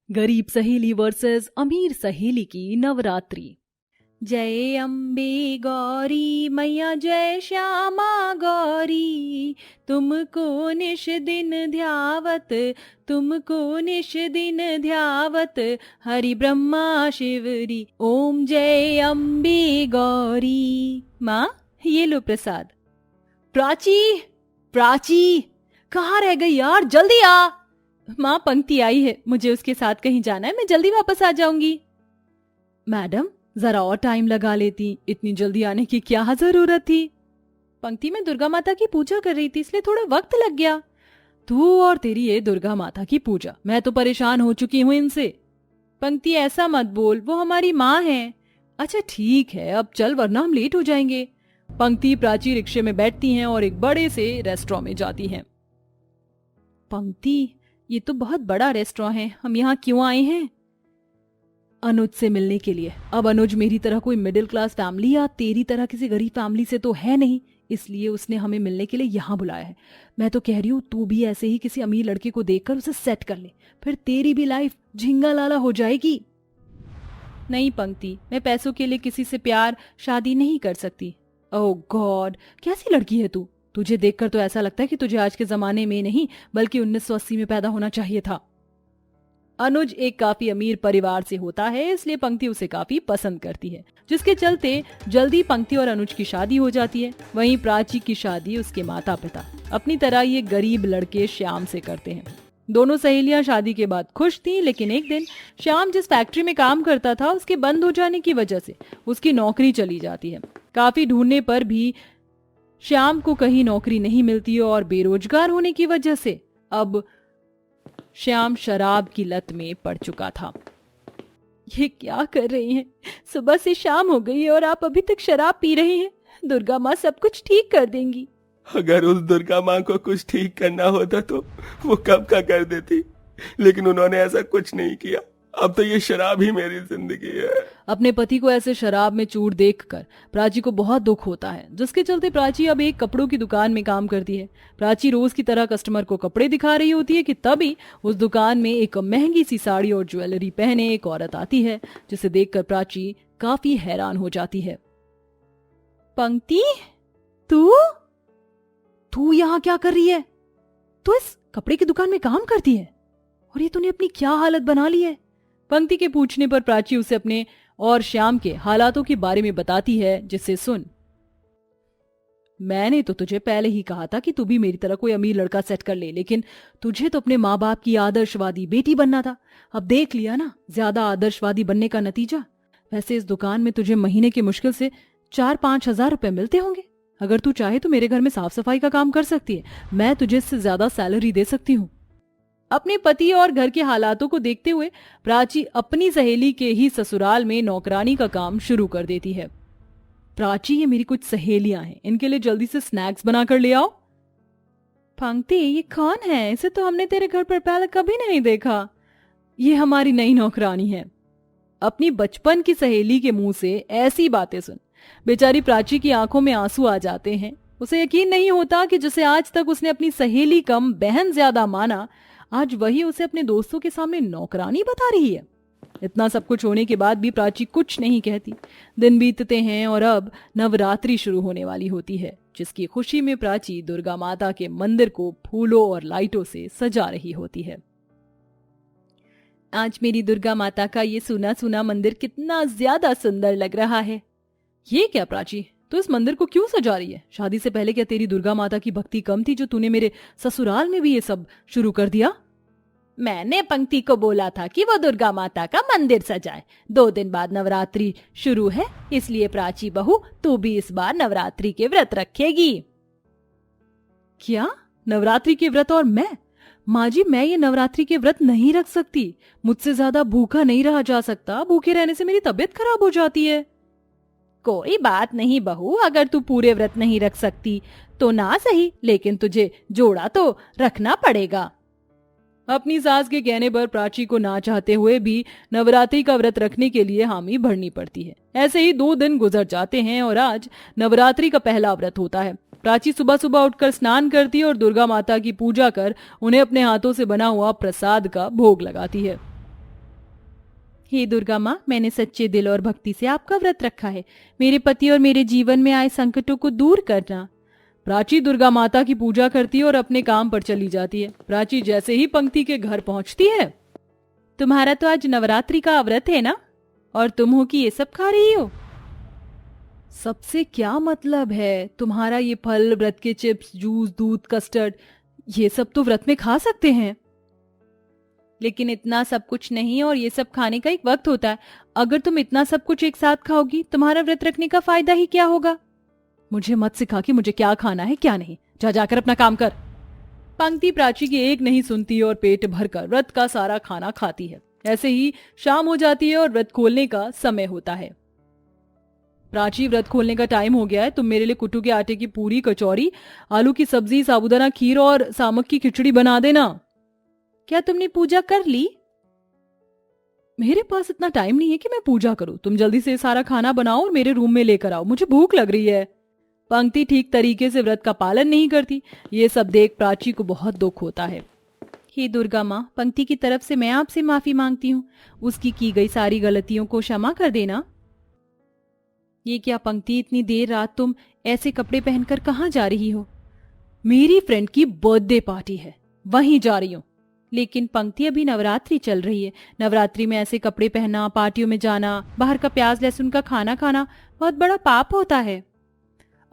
गरीब सहेली वर्सेस अमीर सहेली की नवरात्रि। जय अम्बे गौरी मैया जय श्यामा गौरी, तुमको निश दिन ध्यावत, तुमको निश दिन ध्यावत, हरि ब्रह्मा शिवरी, ओम जय अम्बे गौरी। माँ ये लो प्रसाद। प्राची, प्राची कहाँ रह गई यार, जल्दी आ। माँ पंक्ति आई है, मुझे उसके साथ कहीं जाना है, मैं जल्दी वापस आ जाऊंगी। मैडम जरा और टाइम लगा लेती, इतनी जल्दी आने की क्या जरूरत थी। पंक्ति में दुर्गा माता की पूजा कर रही थी, इसलिए थोड़ा वक्त लग गया। तू और तेरी ये दुर्गा माता की पूजा, मैं तो परेशान हो चुकी हूँ इनसे। पंक्ति ऐसा मत बोल, वो हमारी माँ है। अच्छा ठीक है, अब चल वरना हम लेट हो जाएंगे। पंक्ति प्राची रिक्शे में बैठती हैं और एक बड़े से रेस्टोरेंट में जाती हैं। पंक्ति ये तो बहुत बड़ा रेस्टोरेंट है, हम यहाँ क्यों आए हैं? अनुज से मिलने के लिए। अब अनुज मेरी तरह कोई मिडिल क्लास फैमिली या तेरी तरह किसी गरीब फैमिली से तो है नहीं, इसलिए उसने हमें मिलने के लिए यहाँ बुलाया है। मैं तो कह रही हूँ तू भी ऐसे ही किसी अमीर लड़के को देखकर उसे सेट कर ले, फिर तेरी भी लाइफ झिंगा लाला हो जाएगी। नहीं पंक्ति, मैं पैसों के लिए किसी से प्यार शादी नहीं कर सकती। ओह गॉड, कैसी लड़की है तू? तुझे देखकर तो ऐसा लगता है कि तुझे आज के जमाने में नहीं बल्कि 1980 में पैदा होना चाहिए था। अनुज एक काफी अमीर परिवार से होता है, इसलिए पंक्ति उसे काफी पसंद करती है, जिसके चलते जल्दी पंक्ति और अनुज की शादी हो जाती है। वहीं प्राची की शादी उसके माता पिता अपनी तरह ये गरीब लड़के श्याम से करते हैं। दोनों सहेलियां शादी के बाद खुश थीं, लेकिन एक दिन श्याम जिस फैक्ट्री में काम करता था उसके बंद हो जाने की वजह से उसकी नौकरी चली जाती है। काफी ढूंढने पर भी श्याम को कहीं नौकरी नहीं मिलती और बेरोजगार होने की वजह से अब श्याम शराब की लत में पड़ चुका था। ये क्या कर रही हैं? सुबह से शाम हो गई है और आप अभी तक शराब पी रहे हैं। दुर्गा माँ सब कुछ ठीक कर देंगी। अगर उस दुर्गा माँ को कुछ ठीक करना होता तो वो कब का कर देती, लेकिन उन्होंने ऐसा कुछ नहीं किया। अब तो ये शराब ही मेरी जिंदगी है। अपने पति को ऐसे शराब में चूर देखकर प्राची को बहुत दुख होता है, जिसके चलते प्राची अब एक कपड़ों की दुकान में काम करती है। प्राची रोज की तरह कस्टमर को कपड़े दिखा रही होती है कि तभी उस दुकान में एक महंगी सी साड़ी और ज्वेलरी पहने एक औरत आती है, जिसे देखकर प्राची काफी हैरान हो जाती है। पंक्ति, तू तू यहाँ क्या कर रही है? तू इस कपड़े की दुकान में काम करती है और ये तूने अपनी क्या हालत बना ली है? पंक्ति के पूछने पर प्राची उसे अपने और श्याम के हालातों के बारे में बताती है, जिसे सुन। मैंने तो तुझे पहले ही कहा था कि तू भी मेरी तरह कोई अमीर लड़का सेट कर ले, लेकिन तुझे तो अपने माँ बाप की आदर्शवादी बेटी बनना था। अब देख लिया ना ज्यादा आदर्शवादी बनने का नतीजा। वैसे इस दुकान में तुझे महीने के मुश्किल से 4-5 हजार रुपए मिलते होंगे। अगर तू चाहे तो मेरे घर में साफ सफाई का काम कर सकती है, मैं तुझे इससे ज्यादा सैलरी दे सकती हूँ। अपने पति और घर के हालातों को देखते हुए प्राची अपनी सहेली के ही ससुराल में नौकरानी का काम शुरू कर देती है। प्राची, ये मेरी कुछ सहेलियां हैं, इनके लिए जल्दी से स्नैक्स बनाकर ले आओ। पंक्ति, ये कौन है? इसे तो हमने तेरे घर पर पहले कभी नहीं देखा। ये हमारी नई नौकरानी है। अपनी बचपन की सहेली के मुंह से ऐसी बातें सुन बेचारी प्राची की आंखों में आंसू आ जाते हैं। उसे यकीन नहीं होता कि जिसे आज तक उसने अपनी सहेली कम बहन ज्यादा माना, आज वही उसे अपने दोस्तों के सामने नौकरानी बता रही है। इतना सब कुछ होने के बाद भी प्राची कुछ नहीं कहती। दिन बीतते हैं और अब नवरात्रि शुरू होने वाली होती है, जिसकी खुशी में प्राची दुर्गा माता के मंदिर को फूलों और लाइटों से सजा रही होती है। आज मेरी दुर्गा माता का ये सुना सुना मंदिर कितना ज्यादा सुंदर लग रहा है। ये क्या प्राची, तो इस मंदिर को क्यों सजा रही है? शादी से पहले क्या तेरी दुर्गा माता की भक्ति कम थी जो तूने मेरे ससुराल में भी ये सब शुरू कर दिया? मैंने पंक्ति को बोला था कि वो दुर्गा माता का मंदिर सजाए। 2 दिन बाद नवरात्रि शुरू है, इसलिए प्राची बहू तू भी इस बार नवरात्रि के व्रत रखेगी। क्या नवरात्रि के व्रत? और मैं? माँ जी, मैं ये नवरात्रि के व्रत नहीं रख सकती। मुझसे ज्यादा भूखा नहीं रहा जा सकता, भूखे रहने से मेरी तबीयत खराब हो जाती है। कोई बात नहीं बहू, अगर तू पूरे व्रत नहीं रख सकती तो ना सही, लेकिन तुझे जोड़ा तो रखना पड़ेगा। अपनी सास के कहने पर प्राची को ना चाहते हुए भी नवरात्रि का व्रत रखने के लिए हामी भरनी पड़ती है। ऐसे ही 2 दिन गुजर जाते हैं और आज नवरात्रि का पहला व्रत होता है। प्राची सुबह सुबह उठकर स्नान करती है और दुर्गा माता की पूजा कर उन्हें अपने हाथों से बना हुआ प्रसाद का भोग लगाती है। हे दुर्गा माँ, मैंने सच्चे दिल और भक्ति से आपका व्रत रखा है। मेरे पति और मेरे जीवन में आए संकटों को दूर करना। प्राची दुर्गा माता की पूजा करती है और अपने काम पर चली जाती है। प्राची जैसे ही पंक्ति के घर पहुंचती है, तुम्हारा तो आज नवरात्रि का व्रत है ना, और तुम हो कि ये सब खा रही हो? सबसे क्या मतलब है? तुम्हारा ये फल, व्रत के चिप्स, जूस, दूध, कस्टर्ड, ये सब तो व्रत में खा सकते हैं, लेकिन इतना सब कुछ नहीं, और ये सब खाने का एक वक्त होता है। अगर तुम इतना सब कुछ एक साथ खाओगी, तुम्हारा व्रत रखने का फायदा ही क्या होगा? मुझे मत सिखा कि मुझे क्या खाना है क्या नहीं। जा जाकर अपना काम कर। पंक्ति प्राची की एक नहीं सुनती और पेट भरकर व्रत का सारा खाना खाती है। ऐसे ही शाम हो जाती है और व्रत खोलने का समय होता है। प्राची, व्रत खोलने का टाइम हो गया है। तुम मेरे लिए कुट्टू के आटे की पूरी, कचौरी, आलू की सब्जी, साबूदाना खीर और सामक की खिचड़ी बना देना। क्या तुमने पूजा कर ली? मेरे पास इतना टाइम नहीं है कि मैं पूजा करूं। तुम जल्दी से सारा खाना बनाओ और मेरे रूम में लेकर आओ, मुझे भूख लग रही है। पंक्ति ठीक तरीके से व्रत का पालन नहीं करती। ये सब देख प्राची को बहुत दुख होता है। हे दुर्गा माँ, पंक्ति की तरफ से मैं आपसे माफी मांगती हूँ। उसकी की गई सारी गलतियों को क्षमा कर देना। ये क्या पंक्ति, इतनी देर रात तुम ऐसे कपड़े पहनकर कहाँ जा रही हो? मेरी फ्रेंड की बर्थडे पार्टी है, वहीं जा रही हूँ। लेकिन पंक्ति, अभी नवरात्रि चल रही है। नवरात्रि में ऐसे कपड़े पहनना, पार्टियों में जाना, बाहर का प्याज लहसुन का खाना खाना बहुत बड़ा पाप होता है।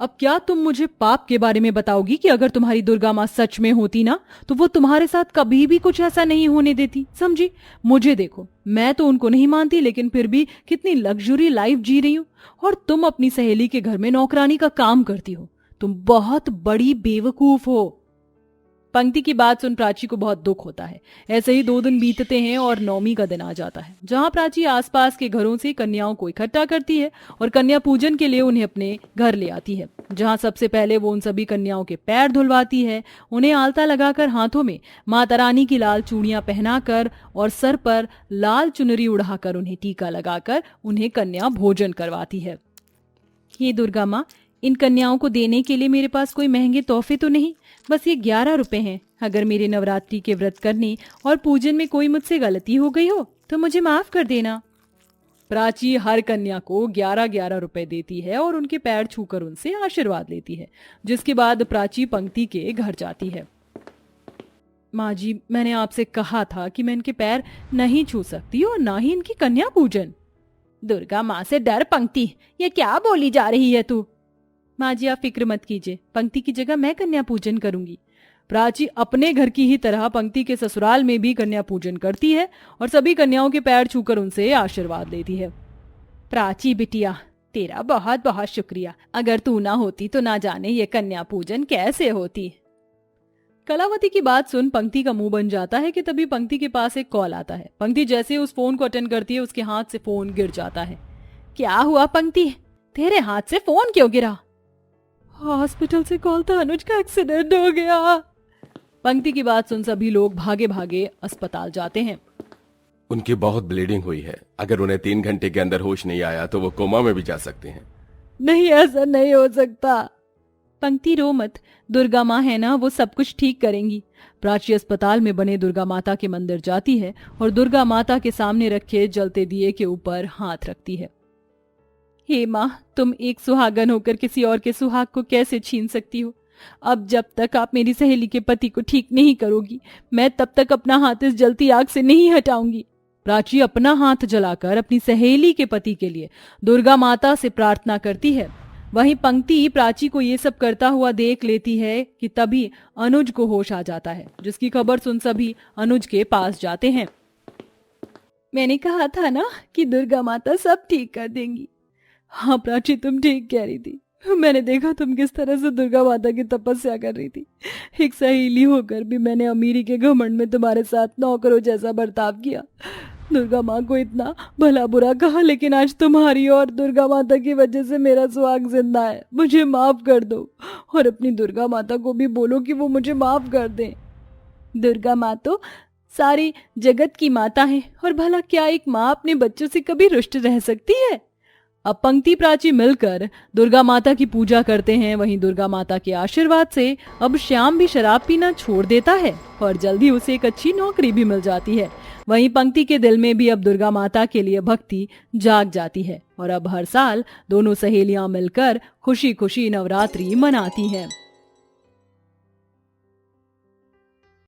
अब क्या तुम मुझे पाप के बारे में बताओगी कि अगर तुम्हारी दुर्गा माँ सच में होती ना, तो वो तुम्हारे साथ कभी भी कुछ ऐसा नहीं होने देती, समझी? मुझे देखो, मैं तो उनको नहीं मानती, लेकिन फिर भी कितनी लग्जरी लाइफ जी रही हूँ, और तुम अपनी सहेली के घर में नौकरानी का काम करती हो। तुम बहुत बड़ी बेवकूफ हो। पंक्ति की बात सुन प्राची को बहुत दुख होता है। ऐसे ही 2 दिन बीतते हैं और नवमी का दिन आ जाता है, जहां प्राची आसपास के घरों से कन्याओं को इकट्ठा करती है और कन्या पूजन के लिए उन्हें अपने घर ले आती है, जहां सबसे पहले वो उन सभी कन्याओं के पैर धुलवाती है, उन्हें आलता लगाकर हाथों में माता रानी की लाल चूड़ियां पहनाकर और सर पर लाल चुनरी उड़ाकर उन्हें टीका लगाकर उन्हें कन्या भोजन करवाती है। हे दुर्गा माँ, इन कन्याओं को देने के लिए मेरे पास कोई महंगे तोहफे तो नहीं, बस ये 11 रुपए हैं। अगर मेरे नवरात्रि के व्रत करने और पूजन में कोई मुझसे गलती हो गई हो तो मुझे माफ कर देना। प्राची हर कन्या को 11-11 रुपए देती है और उनके पैर छूकर उनसे आशीर्वाद लेती है, जिसके बाद प्राची पंक्ति के घर जाती है। माँ जी, मैंने आपसे कहा था कि मैं इनके पैर नहीं छू सकती और ना ही इनकी कन्या पूजन। दुर्गा माँ से डर पंक्ति, ये क्या बोली जा रही है तू? माँ जी, आप फिक्र मत कीजिए, पंक्ति की जगह मैं कन्या पूजन करूंगी। प्राची अपने घर की ही तरह पंक्ति के ससुराल में भी कन्या पूजन करती है और सभी कन्याओं के पैर छूकर उनसे आशीर्वाद लेती है। प्राची बिटिया, तेरा बहुत बहुत शुक्रिया। अगर तू ना होती तो ना जाने ये कन्या पूजन कैसे होती। कलावती की बात सुन पंक्ति का मुंह बन जाता है कि तभी पंक्ति के पास एक कॉल आता है। पंक्ति जैसे उस फोन को अटेंड करती है, उसके हाथ से फोन गिर जाता है। क्या हुआ पंक्ति, तेरे हाथ से फोन क्यों गिरा? हॉस्पिटल से कॉल था, अनुज का एक्सीडेंट हो गया। पंक्ति की बात सुन सभी लोग भागे भागे अस्पताल जाते हैं। उनकी बहुत ब्लीडिंग हुई है। अगर उन्हें 3 घंटे के अंदर होश नहीं आया तो वो कोमा में भी जा सकते हैं। नहीं, ऐसा नहीं हो सकता। पंक्ति रो मत, दुर्गा माँ है ना, वो सब कुछ ठीक करेंगी। प्राची अस्पताल में बने दुर्गा माता के मंदिर जाती है और दुर्गा माता के सामने रखे जलते दिए के ऊपर हाथ रखती है। हे माँ, तुम एक सुहागन होकर किसी और के सुहाग को कैसे छीन सकती हो? अब जब तक आप मेरी सहेली के पति को ठीक नहीं करोगी, मैं तब तक अपना हाथ इस जलती आग से नहीं हटाऊंगी। प्राची अपना हाथ जलाकर अपनी सहेली के पति के लिए दुर्गा माता से प्रार्थना करती है। वहीं पंक्ति प्राची को ये सब करता हुआ देख लेती है कि तभी अनुज को होश आ जाता है, जिसकी खबर सुन सभी अनुज के पास जाते हैं। मैंने कहा था ना कि दुर्गा माता सब ठीक कर देंगी। हाँ प्राची, तुम ठीक कह रही थी। मैंने देखा तुम किस तरह से दुर्गा माता की तपस्या कर रही थी। एक सहेली होकर भी मैंने अमीरी के घमंड में तुम्हारे साथ नौकरों जैसा बर्ताव किया। दुर्गा माँ को इतना भला बुरा कहा, लेकिन आज तुम्हारी और दुर्गा माता की वजह से मेरा सुहाग जिंदा है। मुझे माफ कर दो और अपनी दुर्गा माता को भी बोलो कि वो मुझे माफ कर दें। दुर्गा माँ तो सारी जगत की माता है, और भला क्या एक माँ अपने बच्चों से कभी रुष्ट रह सकती है? अब पंक्ति प्राची मिलकर दुर्गा माता की पूजा करते हैं। वहीं दुर्गा माता के आशीर्वाद से अब श्याम भी शराब पीना छोड़ देता है और जल्दी उसे एक अच्छी नौकरी भी मिल जाती है। वहीं पंक्ति के दिल में भी अब दुर्गा माता के लिए भक्ति जाग जाती है और अब हर साल दोनों सहेलियां मिलकर खुशी खुशी नवरात्रि मनाती हैं।